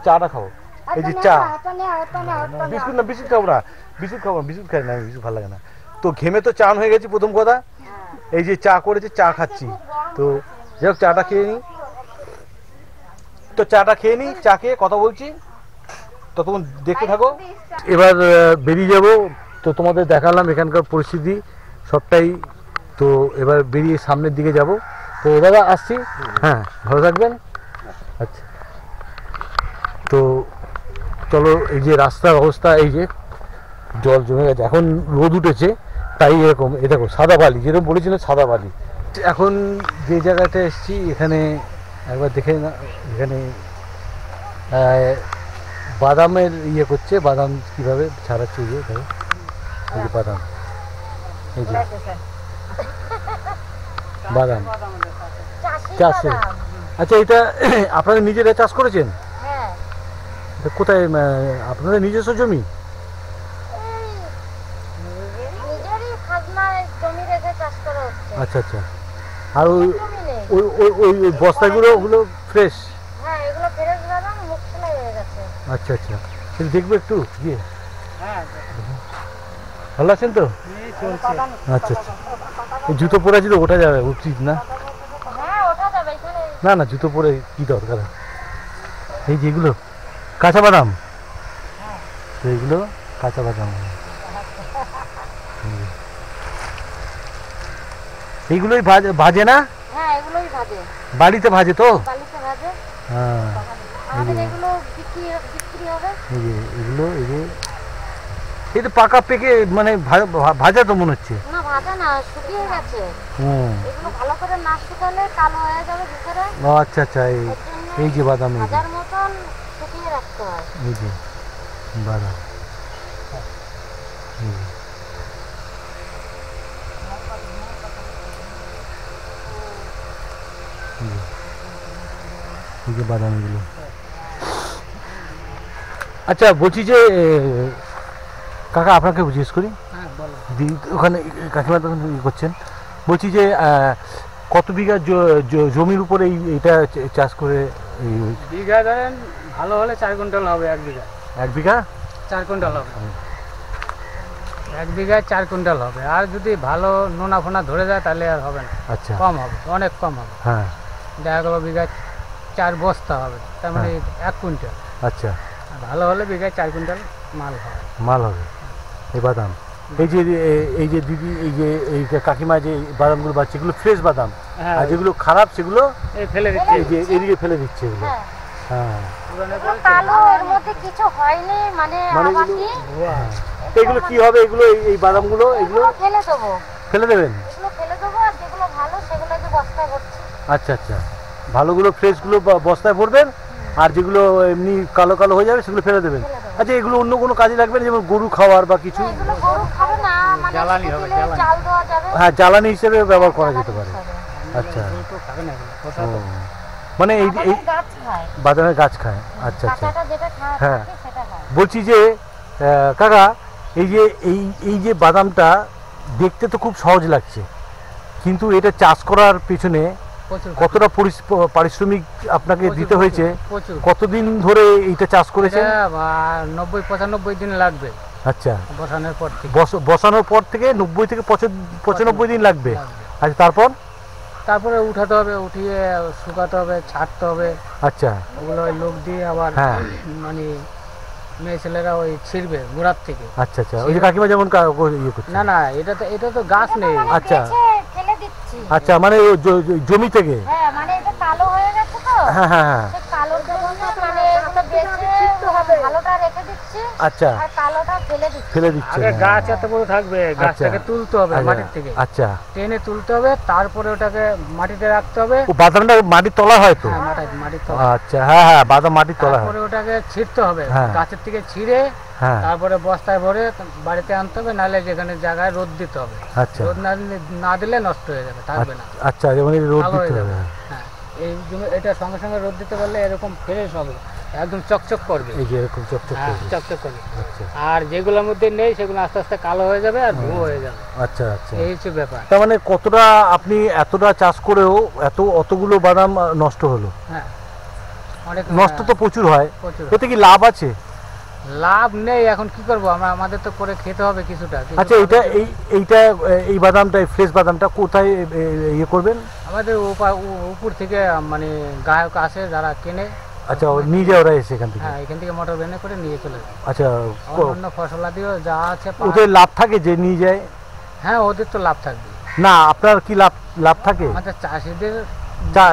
চাটা খাবো এই যে চা বিস্কুট খাবো না বিস্কুট খাই না বিস্কুট ভালো লাগে না তো ঘেমে তো চান হয়ে গেছি প্রথম কথা এই যে চা করেছে চা খাচ্ছি তো যাই হোক চাটা খেয়ে নিই তো চাটা খেয়ে নিই চা খেয়ে কথা বলছি ততক্ষণ দেখতে থাকো এবার বেরিয়ে যাব তো তোমাদের দেখালাম এখানকার পরিস্থিতি সবটাই তো এবার বেরিয়ে সামনের দিকে যাব তো দাদা আসছি হ্যাঁ ভালো থাকবেন আচ্ছা তো চলো এই যে রাস্তার অবস্থা এই যে জল জমে গেছে এখন রোদ উঠেছে তাই এরকম এ দেখো সাদা বালি যেরকম বলেছিল সাদা বালি এখন যে জায়গাটা এসেছি এখানে একবার দেখে না এখানে বাদামের ইয়ে করছে, বাদাম কিভাবে ছাড়াচ্ছে, ইয়ে দেখো এই যে বাদাম, এই যে বাদাম চাষে। আচ্ছা, এটা আপনারা নিজেরা চাষ করেছেন? হ্যাঁ, এটা কোথায়, আপনাদের নিজস্ব জমি? নিজেরই খাজনায় জমি রেখে চাষ করা হচ্ছে। আচ্ছা আচ্ছা। আর ওই জমি নেই। ওই ওই ওই ওই বস্তাগুলো ওগুলো ফ্রেশ? হ্যাঁ, এগুলো ফেরত বাদাম মুখ সেলাই হয়ে গেছে। আচ্ছা আচ্ছা, একটু দেখবো একটু গিয়ে। ভালো আছেন তো? আচ্ছা আচ্ছা। এই জুতো পরে আছে তো, ওঠা যাবে উচিত না? হ্যাঁ, ওঠা যাবে এখানে। না না, জুতো পরে কি দরকার? এই যেগুলো কাঁচা বাদাম, তো এইগুলো কাঁচা বাদাম, এইগুলোই ভাজে না? হ্যাঁ, এগুলোই ভাজে, বাড়িতে ভাজে তো? বালিতে ভাজে। হ্যাঁ, আমাদের এগুলো বিক্রি হবে। এই যে এগুলো, এই যে এই তো পাকা পেকে মানে ভাজা তো মনে হচ্ছে। না, ভাজা না, শুকিয়ে গেছে। হুম, এগুলো ভালো করে না শুকালে কালো হয়ে যাবে ভিতরে। ও আচ্ছা আচ্ছা। এই যে বাদাম, এই যে ভাজার মতন শুকিয়ে রাখতে হয়। এই যে বাদাম, এই যে। এই যে বাদাম এগুলো। আচ্ছা, বলছি যে কাকা আপনাকে জিজ্ঞেস করি, ওখানে কাকিমা তখন ইয়ে করছেন, বলছি যে কত বিঘা জমির উপরে এইটা চাষ করে? বিঘা ধরেন ভালো হলে 4 কুইন্টাল হবে। 1 বিঘা 1 বিঘা 4 কুইন্টাল হবে। 1 বিঘায় 4 কুইন্টাল হবে। আর যদি ভালো নোনা ফোনা ধরে যায় তাহলে আর হবে না, আচ্ছা, কম হবে, অনেক কম হবে। হ্যাঁ, দেখা গেল বিঘায় 4 বস্তা হবে, তার মানে 1 কুইন্টাল। আচ্ছা, আর ভালো হলে বিঘায় 4 কুইন্টাল মাল হবে। মাল হবে এই বাদাম। এই যে দিদি, এই যে কাকিমা যে বাদামগুলো বাচ্ছে, এগুলো ফ্রেশ বাদাম। হ্যাঁ, আর যেগুলো খারাপ সেগুলো এই ফেলে দিচ্ছি। এই যে এদিকে ফেলে দিচ্ছে এগুলো। হ্যাঁ, হ্যাঁ, এগুলো কালো, এর মধ্যে কিছু হয়নি, মানে আবাসি। এগুলো কি হবে? এগুলো এই বাদামগুলো এগুলো ফেলে দেবো, ফেলে দেবেন? এগুলো ফেলে দেবো। আর যেগুলো ভালো সেগুলো যে বস্তায় ভরছি। আচ্ছা আচ্ছা, ভালোগুলো ফ্রেশগুলো বস্তায় ভরবেন, আর যেগুলো এমনি কালো কালো হয়ে যাবে সেগুলো ফেলে দেবেন। আচ্ছা, এগুলো অন্য কোনো কাজে লাগবে না, যেমন গরু খাওয়ার বা কিছু? এগুলো গরু খাবে না, মানে জ্বালানি হবে, শুকিয়ে জ্বালানি। চাল দেওয়া যাবে। হ্যাঁ, জ্বালানি হিসেবে ব্যবহার করা যেতে পারে। আচ্ছা, তো খাবে না এগুলো, কথা ও, তো। মানে এই এই বাদামের গাছ খায়, বাদামের গাছ খায়। আচ্ছা আচ্ছা। কাঁচাটা যেটা খায় হ্যাঁ। সেটা খায়। বলছি যে কাকা, এই যে এই যে বাদামটা দেখতে তো খুব সহজ লাগছে, কিন্তু এটা চাষ করার পেছনে প্রচুর কতটা পারিশ্রমিক আপনাকে প্রচুর, দিতে হয়েছে? প্রচুর। কতদিন ধরে এইটা চাষ করেছেন? এটা 90-95 দিন লাগবে আচ্ছা, বসানোর পর থেকে। বসানোর পর থেকে 90 থেকে 95 দিন লাগবে। আচ্ছা, তারপরে উঠাতে হবে, উঠিয়ে শুকাতে হবে, ছাড়তে হবে। আচ্ছা, ওগুলো ওই লোক দিয়ে আবার হ্যাঁ। মানে মেয়ে ছেলেরা ওই ছিঁড়বে গোড়ার থেকে। আচ্ছা আচ্ছা, ওই যে কাকিমা যেমন ইয়ে করছে। না না, এটা তো গাছ নেই। আচ্ছা ফেলে দিচ্ছি। আচ্ছা, মানে ওই জমি থেকে? হ্যাঁ, মানে এটা কালো হয়ে গেছে তো। হ্যাঁ হ্যাঁ হ্যাঁ, সেই কালোর জন্য মানে এগুলো বেছে ভালোটা রেখে দিচ্ছি, আচ্ছা, আর কালোটা ফেলে দিচ্ছি। ফেলে দিচ্ছে। আগে গাছ এত বড় থাকবে, গাছটাকে তুলতে হবে আচ্ছা, মাটির থেকে, আচ্ছা, টেনে তুলতে হবে, তারপরে ওটাকে মাটিতে রাখতে হবে। ও বাদামটা মাটির তলা হয় তো? হ্যাঁ, মাটির তলা। আচ্ছা, হ্যাঁ হ্যাঁ, বাদাম মাটির তলা হয়। তারপরে ওটাকে ছিঁড়তে হবে, হ্যাঁ। গাছের থেকে ছিঁড়ে হ্যাঁ, তারপরে বস্তায় ভরে বাড়িতে আনতে হবে, নাহলে যেখানে জায়গায় রোদ দিতে হবে। আচ্ছা রোদ না দিলে নষ্ট হয়ে যাবে, থাকবে না, আচ্ছা, যেমন এই রোদ কালো হয়ে দিতে যাবে। হবে। হ্যাঁ, এই জন্য এটা সঙ্গে সঙ্গে রোদ দিতে পারলে এরকম ফ্রেশ হবে, একদম চকচক করবে। এই যে এরকম চকচক হ্যাঁ, করবে। চকচক করবে। আচ্ছা আর যেগুলোর মধ্যে নেই সেগুলো আস্তে আস্তে কালো হয়ে যাবে আর ধুয়ো হয়ে যাবে। আচ্ছা আচ্ছা। এই হচ্ছে ব্যাপার। তার মানে কতটা আপনি এতটা চাষ করেও অতগুলো বাদাম নষ্ট হলো? হ্যাঁ, অনেক নষ্ট তো প্রচুর হয়, প্রচুর। এতে কি লাভ আছে? লাভ নেই, এখন কি করবো আমরা, আমাদের তো করে খেতে হবে কিছুটা। আচ্ছা, এই বাদামটা, ফ্রেশ বাদামটা কোথায় ইয়ে করবেন? আমাদের উপর থেকে মানে গায়ক আসে যারা কেনে। আচ্ছা, নিয়ে যায় ওরা এসে এখান থেকে? হ্যাঁ, এখান থেকে মোটর ভ্যানে করে নিয়ে চলে যায়। আচ্ছা, অন্য ফসলাদিও যা আছে ওদের লাভ থাকে যে নিয়ে যায়? হ্যাঁ, ওদের তো লাভ থাকবে। না, আপনার কি লাভ থাকে? আমাদের চাষিদের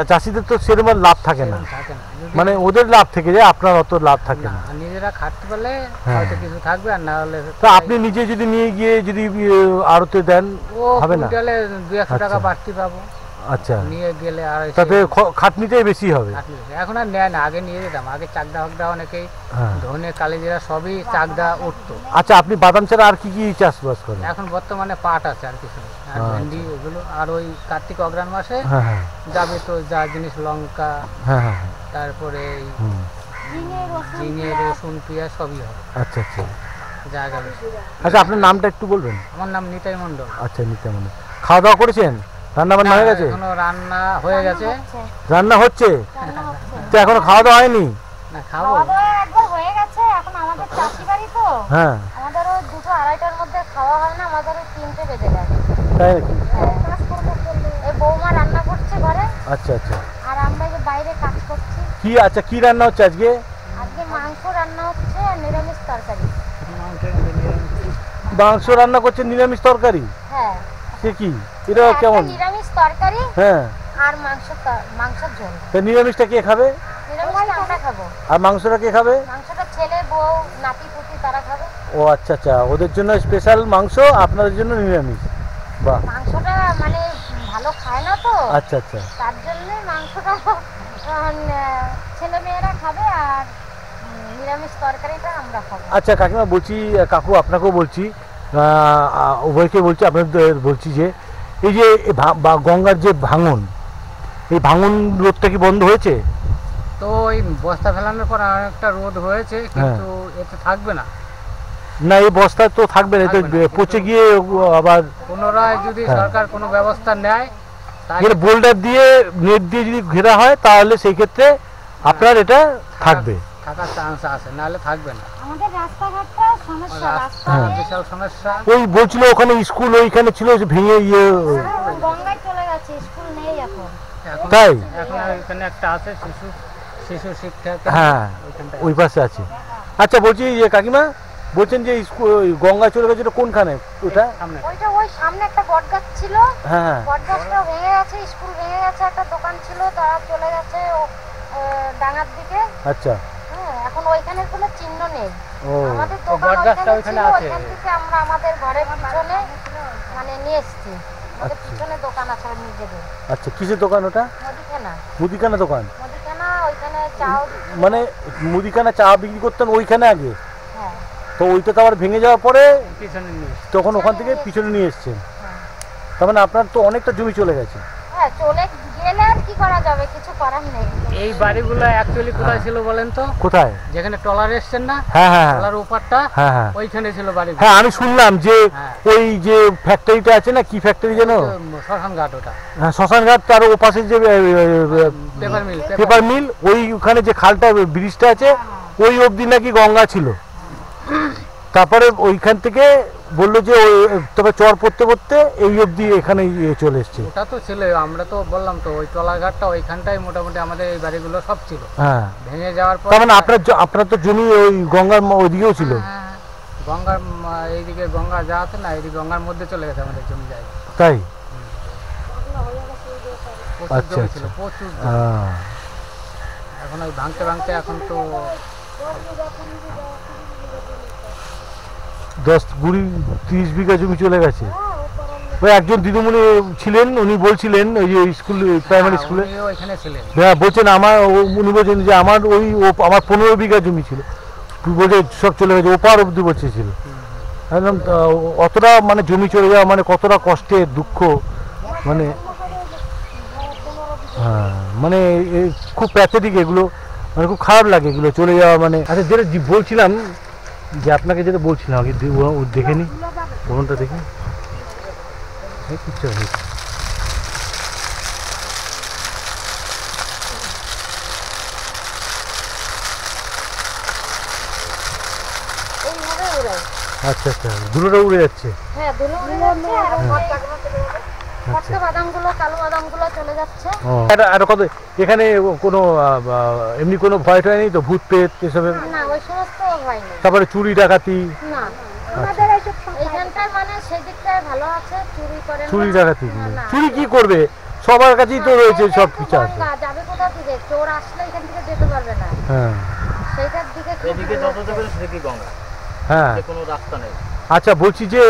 চাষিদের তো সেরকম লাভ থাকে না, থাকে না। মানে ওদের লাভ থেকে যায়, আপনার অত লাভ থাকে না। নিজেরা খাটতে পারলে হ্যাঁ। হয়তো কিছু থাকবে, আর না হলে তো আপনি নিজে যদি নিয়ে গিয়ে যদি আড়তে দেন ও হবে না? কুইন্টালে 200 টাকা আচ্ছা। বাড়তি পাবো। আচ্ছা, নিয়ে গেলে আর তাতে খাটনিটাই বেশি হবে। এখন আর নেয় না, আগে নিয়ে যেতাম, আগে চাকদা ফাকদা অনেকেই হ্যাঁ। ধনে কালিজিরা সবই চাকদা উঠতো। আচ্ছা, আপনি বাদাম ছাড়া আর কি কি চাষবাস করেন? এখন বর্তমানে পাট আছে আর কিছু নেই, আর ভেন্ডি এগুলো, আর ওই কার্তিক অগ্রহায়ণ মাসে হ্যাঁ হ্যাঁ যাবে তো যা জিনিস, লঙ্কা, হ্যাঁ হ্যাঁ, তারপরে হুম, ঝিঙে, রসুন, পেঁয়াজ সবই হবে আচ্ছা আচ্ছা জায়গা বেশি। আচ্ছা, আপনার নামটা একটু বলবেন? আমার নাম নিতাই মণ্ডল। আচ্ছা, নিতে মানে খাওয়া দাওয়া করেছেন? রান্না বান্না হয়ে গেছে? এখনো রান্না হয়ে গেছে, রান্না হচ্ছে তো এখনো খাওয়া দাওয়া হয়নি? না খাবো। খাওয়া দাওয়া একবার হয়ে গেছে, এখন আমাদের চাষি বাড়ি তো হ্যাঁ, আমাদের ওই 2-2:30টার মধ্যে খাওয়া হয় না, আমাদের ওই 3টে বেজে যায়। তাই নাকি? এই বৌমা রান্না করছে ঘরে, আচ্ছা আচ্ছা, আর আমরা যে বাইরে কাজ করছি। কি আচ্ছা কি রান্না হচ্ছে আজকে? আজকে মাংস রান্না হচ্ছে আর নিরামিষ তরকারি। মাংস রান্না করছে, নিরামিষ তরকারি? হ্যাঁ, সে কি, এটা একটা কেমন? নিরামিষ তরকারি হ্যাঁ, আর মাংসের ঝোল। তা নিরামিষটা কে খাবে নিরামিষটা আমরা খাবো, আর মাংসটা কে খাবে? মাংসটা ছেলে বউ নাতি পুতি তারা খাবে। ও আচ্ছা আচ্ছা, ওদের জন্য স্পেশাল মাংস, আপনাদের জন্য নিরামিষ। বাহ, মাংসটা মানে ভালো খায় না তো, আচ্ছা আচ্ছা, তার জন্য মাংসটা ছেলে মেয়েরা খাবে, আর নিরামিষ তরকারিটা আমরা খাবো। আচ্ছা কাকিমা বলছি, কাকু আপনাকেও বলছি, উভয়কে বলছি, আপনাদের বলছি যে এই যে গঙ্গার যে ভাঙন, এই ভাঙন রোধটা কি বন্ধ হয়েছে? তো ওই বস্তা ফেলানোর পর অনেকটা রোদ হয়েছে, কিন্তু এতে থাকবে না। না, এই বস্তা তো থাকবে না, তো থাকবে না, পচে গিয়ে আবার পুনরায় যদি সরকার কোনো ব্যবস্থা নেয়, তাহলে বোল্ডার দিয়ে নেট দিয়ে যদি ঘেরা হয়, তাহলে সেই ক্ষেত্রে আপনার এটা থাকবে। থাকার চান্স আছে, নাহলে থাকবে না। আমাদের রাস্তাঘাটটা সমস্যা, রাস্তা বিশাল সমস্যা। ওই বলছিল ওখানে স্কুল ওইখানে ছিল, ভেঙে গঙ্গায় চলে গেছে, স্কুল নেই এখন। তাই? এখন ওইখানে একটা আছে শিশু শিক্ষা, হ্যাঁ, ওই পাশে আছে। আচ্ছা বলছি কাকিমা, বলছেন যে গঙ্গা চলে গেছে, কোনখানে ওটা? ওইটা ওই সামনে একটা বট গাছ ছিল, হ্যাঁ, বট গাছটা ভেঙে গেছে, স্কুল ভেঙে গেছে, একটা দোকান ছিল তারা চলে গেছে ডাঙার দিকে। আচ্ছা, হ্যাঁ, এখন ওইখানে কোনো চিহ্ন নেই। ও আমাদের বট দোকান গাছটা ওইখানে ওইখানে ছিল, আছে। ওইখান থেকে আমরা আমাদের ঘরের পিছনে মানে নিয়ে এসেছি। আমাদের পিছনে দোকান আছে নিজেদের। আচ্ছা, কিসের দোকান ওটা? মুদিখানা, মুদিখানা দোকান? মুদিখানা, ওইখানে চাও। মানে মুদিখানা চা বিক্রি করতেন ওইখানে আগে? হ্যাঁ, তো ওইটা তো আবার ভেঙে যাওয়ার পরে পিছনে নিয়ে তখন ওখান থেকে পিছনে নিয়ে এসছেন। হ্যাঁ। তার মানে আপনার তো অনেকটা জমি চলে গেছে। হ্যাঁ, চলে গেলে আর কি করা যাবে, কিছু করার নেই। এই বাড়িগুলো অ্যাকচুয়ালি কোথায় ছিল বলেন তো? কোথায়? যেখানে ট্রলার এসছেন না, হ্যাঁ হ্যাঁ ট্রলার ওপারটা, হ্যাঁ হ্যাঁ ওইখানে ছিল বাড়ি। হ্যাঁ, আমি শুনলাম যে হ্যাঁ। ওই যে ফ্যাক্টরিটা আছে না, কি ফ্যাক্টরি যেন? শ্মশান ঘাট ওটা, হ্যাঁ, শ্মশানঘাট, তার ও পাশে যে পেপার মিল। পেপার মিল, ওইখানে যে খালটা ব্রিজটা আছে, ওই অবধি নাকি গঙ্গা ছিল। তারপরে ওইখান থেকে বললো যে তবে চর পড়তে পড়তে এই অবধি এখানে চলে এসছে। ওটা তো ছিল, আমরা তো বললাম তো ওই ট্রলার ঘাটটা ওইখানটাই মোটামুটি আমাদের এই বাড়িগুলো সব ছিল। হ্যাঁ, ভেঙে যাওয়ার পর তার মানে আপনার তো জমি ওই গঙ্গার ওইদিকেও ছিল? হ্যাঁ, গঙ্গার এইদিকে গঙ্গা যা আছে না, এইদিকে গঙ্গার মধ্যে চলে গেছে আমাদের জমি জায়গা। তাই? প্রচুর আচ্ছা, জমি আচ্ছা। ছিল, প্রচুর জমি। হ্যাঁ, এখন ওই ভাঙতে ভাঙতে এখন তো 10-20-30 বিঘা জমি চলে গেছে। ওই একজন দিদিমণি ছিলেন, উনি বলছিলেন ওই যে স্কুল, প্রাইমারি স্কুলে উনিও ওইখানে ছিলেন। বলছেন উনি বলছেন যে আমার 15 বিঘা জমি ছিল, বলছে সব চলে গেছে, ওপার অব্দি বলছে ছিল। একদম অতটা মানে জমি চলে যাওয়া মানে কতটা কষ্টের, দুঃখ, মানে হ্যাঁ, মানে খুব প্যাথেটিক এগুলো, মানে খুব খারাপ লাগে এগুলো চলে যাওয়া মানে। আচ্ছা, যেটা বলছিলাম যে আপনাকে যেটা বলছিলাম আগে, দেখে নি ভবনটা দেখি। কিচ্ছু নেই। এইভাবে উড়াই। আচ্ছা আচ্ছা, ধুলোটা উড়ে যাচ্ছে। হ্যাঁ, ধুলো উড়ে যাচ্ছে, আর ফটকা বাদামগুলো, কালো বাদামগুলো চলে যাচ্ছে। আর কত এখানে কোনো এমনি কোনো ভয় টয় নেই তো, ভূত প্রেত এসবের? না, ওই সমস্ত হয় না। তারপরে চুরি ডাকাতি? না, আমাদের এইখানটায় মানে সেদিকটায় ভালো আছে, চুরি করে না। চুরি ডাকাতি না। চুরি কি করবে, সবার কাছেই তো রয়েছে সব কিছু আছে। গঙ্গা যাবে কোথা থেকে, চোর আসলে এখান থেকে যেতে পারবে না। হ্যাঁ সেইটার দিকে খুব এদিকে লোক যত যাবে সেদিকে গঙ্গা, হ্যাঁ। কোনো রাস্তা নেই। আচ্ছা, বলছি যে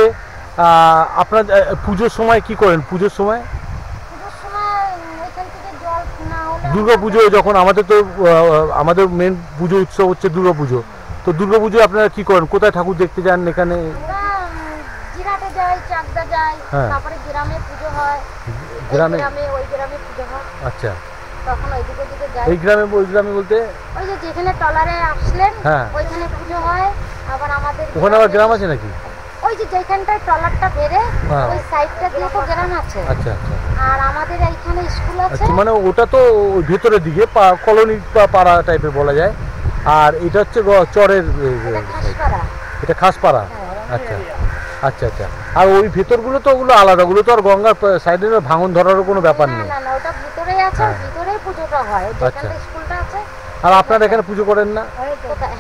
আপনার পুজোর সময় কি করেন? পুজোর সময় পুজোর সময় দুর্গাপুজো যখন আমাদের তো আমাদের মেন পুজো উৎসব হচ্ছে দুর্গাপুজো, তো দুর্গাপুজো আপনারা কি করেন, কোথায় ঠাকুর দেখতে যান এখানে? আমরা জিরাটে যাই, চাকদা যাই, হ্যাঁ। তারপরে গ্রামে পুজো হয়, গ্রামে? ওই গ্রামে পুজো হয়, আচ্ছা, তখন ওইদিকে দিকে যাই। ওই গ্রামে বলতে ওই যে যেখানে টলারে আসলেন হ্যাঁ। ওইখানে পুজো হয়। আবার আমাদের ওখানে আবার গ্রাম আছে নাকি? ওই যে যেখানটায় টলারটা বেরে হ্যাঁ। ওই সাইডটা দিয়ে তো গ্রাম আছে। আচ্ছা আচ্ছা আর আমাদের এইখানে স্কুল আছে। আচ্ছা, মানে ওটা তো ওই ভেতরের দিকে কলোনি বা পাড়া টাইপের বলা যায়, আর এটা হচ্ছে চরের এটা খাসপাড়া। এটা খাসপাড়া। হ্যাঁ। আচ্ছা আচ্ছা আচ্ছা, আর ওই ভেতরগুলো তো ওগুলো আলাদা, ওগুলো তো আর গঙ্গার সাইডে ভাঙন ধরারও কোনো ব্যাপার না নেই। না না, ওটা ভিতরেই আছে, হ্যাঁ। ভিতরেই পুজোটা হয়, যেখানে আচ্ছা। স্কুলটা আছে। আর আপনারা এখানে পুজো করেন না?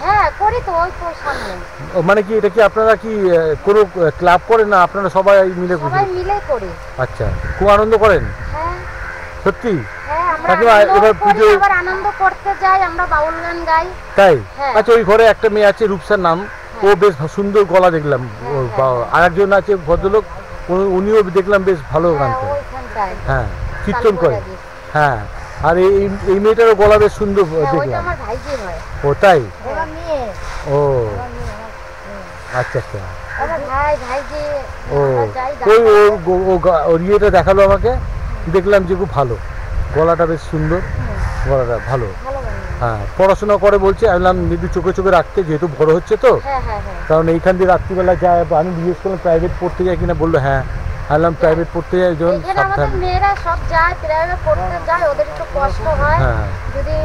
হ্যাঁ করি তো, ওই তো সামনে মানে কি এটা কি আপনারা কি কোনো ক্লাব করেন না, আপনারা সবাই মিলে পুজো? সবাই মিলে করি। আচ্ছা, খুব আনন্দ করেন হ্যাঁ সত্যি? হ্যাঁ, আমরা কাকিমা, আনন্দ এবার করি, পুজো- আবার আনন্দ করতে যাই, আমরা বাউল গান গাই। তাই? হ্যাঁ। আচ্ছা, ওই ঘরে একটা মেয়ে আছে রূপসার নাম, ও বেশ সুন্দর গলা দেখলাম। আর একজন আছে ভদ্রলোক, উনিও দেখলাম বেশ ভালো গান হ্যাঁ, করে। ওইখানটায় হ্যাঁ, কীর্তন চালু করে। করে দিয়েছে। হ্যাঁ, আর এই মেয়েটারও গলা বেশ সুন্দর হ্যাঁ, ওইটা দেখলাম। আমার ভাইজি হয়। ও তাই? ওরা মেয়ে, ও আচ্ছা আচ্ছা। আমার ভাইজি ও আমরা যাই ওই গান ওর ইয়েটা দেখালো আমাকে, দেখলাম যে খুব ভালো, গলাটা বেশ সুন্দর, গলাটা ভালো। ভালো গান। হ্যাঁ, পড়াশোনা করে বলছে, আমি বললাম একটু চোখে চোখে রাখতে, যেহেতু বড় হচ্ছে তো, হ্যাঁ হ্যাঁ হ্যাঁ। কারণ এইখান দিয়ে রাত্রিবেলা যায়, আমি জিজ্ঞেস করলাম প্রাইভেট পড়তে যায় কিনা, বললো হ্যাঁ। বললাম প্রাইভেট পড়তে যায়, যখন এখানে আমাদের সাবধান। মেয়েরা সব যায়, প্রাইভেট পড়তে যায়, ওদের একটু কষ্ট হয়। হ্যাঁ যদি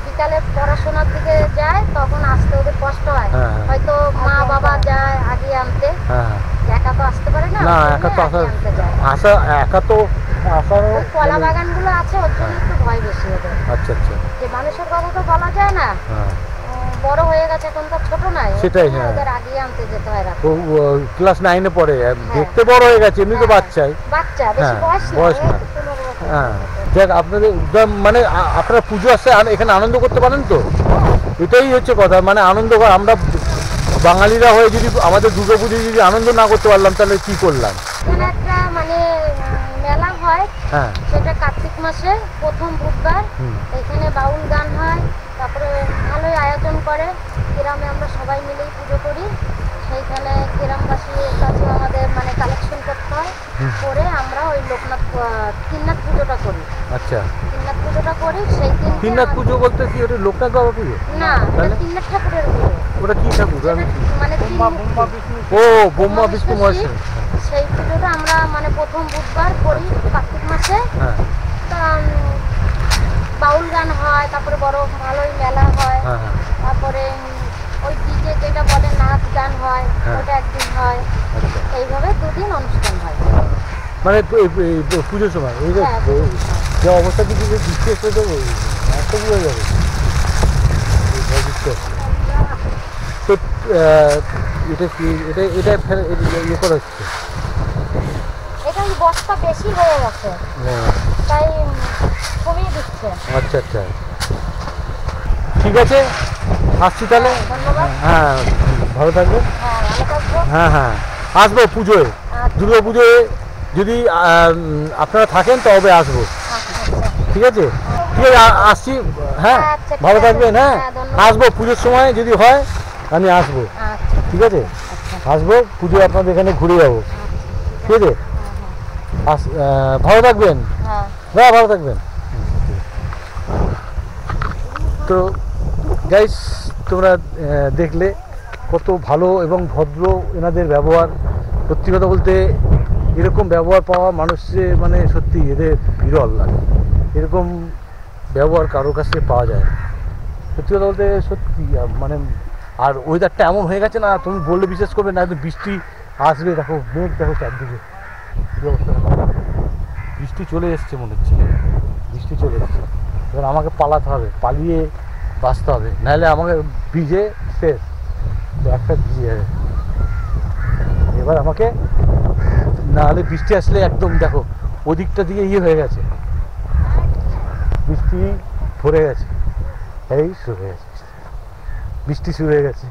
বিকালে পড়াশোনার দিকে যায় তখন আসতে ওদের কষ্ট হয়। হ্যাঁ। হয়তো মা বাবা যায় আগে আনতে, হ্যাঁ একা তো আসতে পারে না। না, ওই একা জন্য তো আগে আনতে যায়। আসা একা তো আসার। ওই কলা বাগানগুলো আছে, ওর জন্য একটু ভয় বেশি ওদের। আচ্ছা আচ্ছা। যে মানুষের কথা তো বলা যায় না, হ্যাঁ, বড় হয়ে গেছে, এখন তো ছোট নাই, ওর সেটাই, জন্য হ্যাঁ। ওদের আগে আনতে যেতে হয় রাতে। ও ক্লাস 9-এ পড়ে, দেখতে বড় হয়ে গেছে, এমনি তো হ্যাঁ। বাচ্চাই। বাচ্চা বেশি হ্যাঁ, বয়স বয়স না। না, এই 15 বছর। হ্যাঁ, দেখ আপনাদের মানে আপনারা পুজো আসছে, এখানে আনন্দ করতে পারেন তো, এটাই হচ্ছে কথা। মানে আনন্দ আমরা বাঙালিরা হয়ে যদি আমাদের দুর্গা পুজো যদি আনন্দ না করতে পারলাম, তাহলে কি করলাম? এখানে একটা মানে মেলা হয়, হ্যাঁ। সেটা কার্তিক মাসে প্রথম বুধবার। হুম। এখানে বাউল গান হয়, তারপরে ভালোই আয়োজন করে। গ্রামে আমরা সবাই মিলেই পুজো করি, সেইখানে গ্রামবাসীর কাছে আমাদের মানে কালেকশন করতে হয়, করে আমরা ওই তিননাথ পুজোটা করি। আচ্ছা, তিননাথ পুজোটা করি সেই দিন। তিননাথ পুজো বলতে কি, ওটা লোকনাথ বাবা পুজো? না, তাহলে? এটা তিননাথ ঠাকুরের পুজো। ওটা কি ঠাকুর? যেটা মানে ও ব্রহ্মা বিষ্ণু মহেশ। সেই পুজোটা আমরা মানে প্রথম বুধবার করি কার্তিক মাসে। হ্যাঁ তা, বাউল গান হয়, তারপরে বড় ভালোই মেলা হয়, হ্যাঁ হ্যাঁ। তারপরে ওই ডিজে যেটা বলে নাচ গান হয়, হ্যাঁ। ওটা একদিন হয়। আচ্ছা, এইভাবে দুদিন অনুষ্ঠান হয়। মানে পুজোর সময় এই যে হ্যাঁ, পুজোর সময়। যে অবস্থা কিছু যে বৃষ্টি এসে দেবো এত বুঝে যাবে। বৃষ্টি আসছে তো এটা কি, এটা ইয়ে করা হচ্ছে? এটা ওই বস্তা বেশি হয়ে গেছে, তাই কমিয়ে দিচ্ছে। আচ্ছা আচ্ছা, ঠিক আছে, আসছি তাহলে। ধন্যবাদ। হ্যাঁ, ভালো থাকবেন। হ্যাঁ, ভালো থাকবো। হ্যাঁ হ্যাঁ, আসবো পুজোয়, দুর্গা পুজোয় যদি আপনারা থাকেন তবে আসবো। ঠিক আছে, ঠিক আছে, আসছি। হ্যাঁ, আচ্ছা, ঠিক ভালো আছে। থাকবেন। হ্যাঁ, হ্যাঁ, ধন্যবাদ। আসবো পুজোর সময় যদি হয়, আমি আসবো। আচ্ছা, ঠিক আছে, আসবো পুজো আপনাদের এখানে ঘুরে যাবো। ঠিক আছে, ভালো থাকবেন। হ্যাঁ। ভালো থাকবেন। তো গাইস, তোমরা দেখলে কত ভালো এবং ভদ্র এনাদের ব্যবহার। সত্যি কথা বলতে এরকম ব্যবহার পাওয়া মানুষের মানে সত্যি এদের বিরল লাগে, এরকম ব্যবহার কারোর কাছে পাওয়া যায় না। সত্যি কথা বলতে সত্যি মানে, আর ওয়েদারটা এমন হয়ে গেছে না, তুমি বললে বিশ্বাস করবে না, একদম বৃষ্টি আসবে। দেখো মেঘ, দেখো চারদিকে কী অবস্থা, বৃষ্টি চলে এসছে মনে হচ্ছে, বৃষ্টি চলে এসছে। এবার আমাকে পালাতে হবে, পালিয়ে বাঁচতে হবে, নাহলে আমাকে ভিজে শেষ, একটা ভিজে যাবে। এবার আমাকে, নাহলে বৃষ্টি আসলে একদম দেখো ওদিকটা দিকে ইয়ে হয়ে গেছে, বৃষ্টি ভরে গেছে, এই শুরু হয়ে গেছে, বৃষ্টি শুরু হয়ে গেছে।